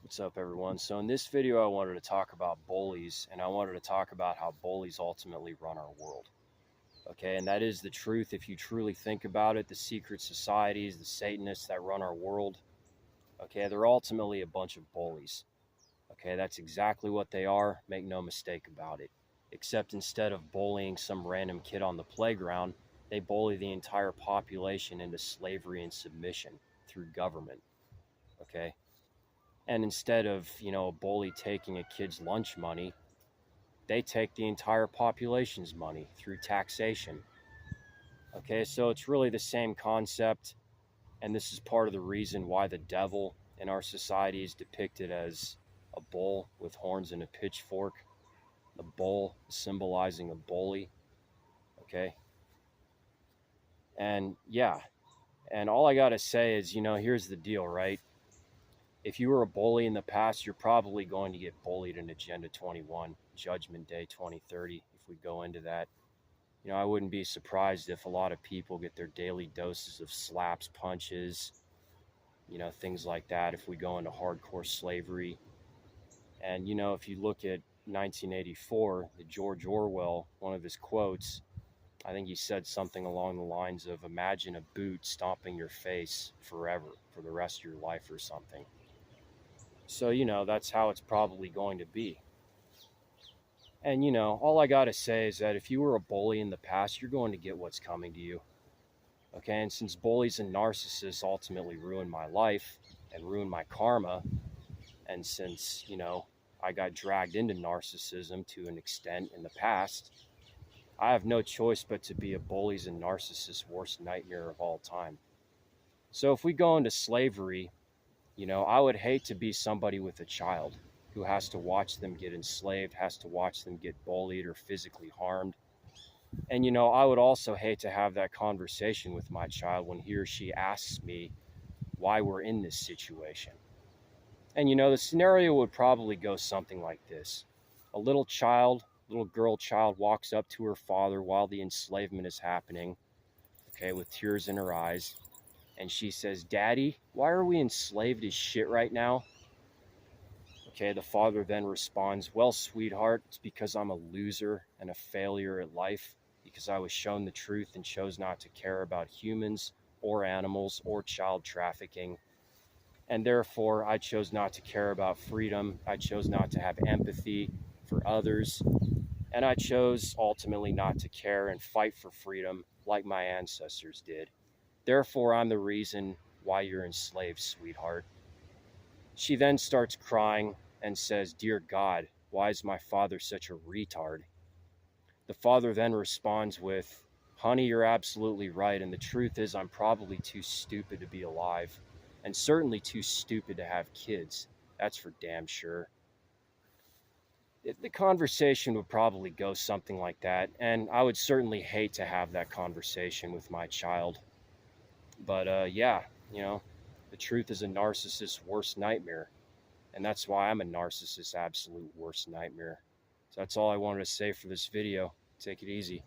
What's up, everyone? So in this video I wanted to talk about bullies, and I wanted to talk about how bullies ultimately run our world. Okay, and that is the truth. If you truly think about it, the secret societies, the Satanists that run our world, okay, they're ultimately a bunch of bullies. Okay, that's exactly what they are, make no mistake about it. Except instead of bullying some random kid on the playground, they bully the entire population into slavery and submission through government. Okay, and instead of, a bully taking a kid's lunch money, they take the entire population's money through taxation. Okay, so it's really the same concept, and this is part of the reason why the devil in our society is depicted as a bull with horns and a pitchfork. The bull symbolizing a bully. Okay, and yeah, and all I gotta say is, here's the deal, right? If you were a bully in the past, you're probably going to get bullied in Agenda 21, Judgment Day 2030, if we go into that. I wouldn't be surprised if a lot of people get their daily doses of slaps, punches, things like that if we go into hardcore slavery. And, if you look at 1984, the George Orwell, one of his quotes, I think he said something along the lines of, imagine a boot stomping your face forever, for the rest of your life or something. So, that's how it's probably going to be. And, all I got to say is that if you were a bully in the past, you're going to get what's coming to you. Okay, and since bullies and narcissists ultimately ruined my life and ruined my karma, and since, I got dragged into narcissism to an extent in the past, I have no choice but to be a bully's and narcissist's worst nightmare of all time. So if we go into slavery, I would hate to be somebody with a child who has to watch them get enslaved, has to watch them get bullied or physically harmed. And, I would also hate to have that conversation with my child when he or she asks me why we're in this situation. And, the scenario would probably go something like this. A little girl child walks up to her father while the enslavement is happening, okay, with tears in her eyes. And she says, "Daddy, why are we enslaved as shit right now?" Okay, the father then responds, "Well, sweetheart, it's because I'm a loser and a failure at life, because I was shown the truth and chose not to care about humans or animals or child trafficking. And therefore, I chose not to care about freedom. I chose not to have empathy for others. And I chose ultimately not to care and fight for freedom like my ancestors did. Therefore, I'm the reason why you're enslaved, sweetheart." She then starts crying and says, "Dear God, why is my father such a retard?" The father then responds with, "Honey, you're absolutely right. And the truth is, I'm probably too stupid to be alive, and certainly too stupid to have kids. That's for damn sure." The conversation would probably go something like that. And I would certainly hate to have that conversation with my child. But yeah, the truth is a narcissist's worst nightmare. And that's why I'm a narcissist's absolute worst nightmare. So that's all I wanted to say for this video. Take it easy.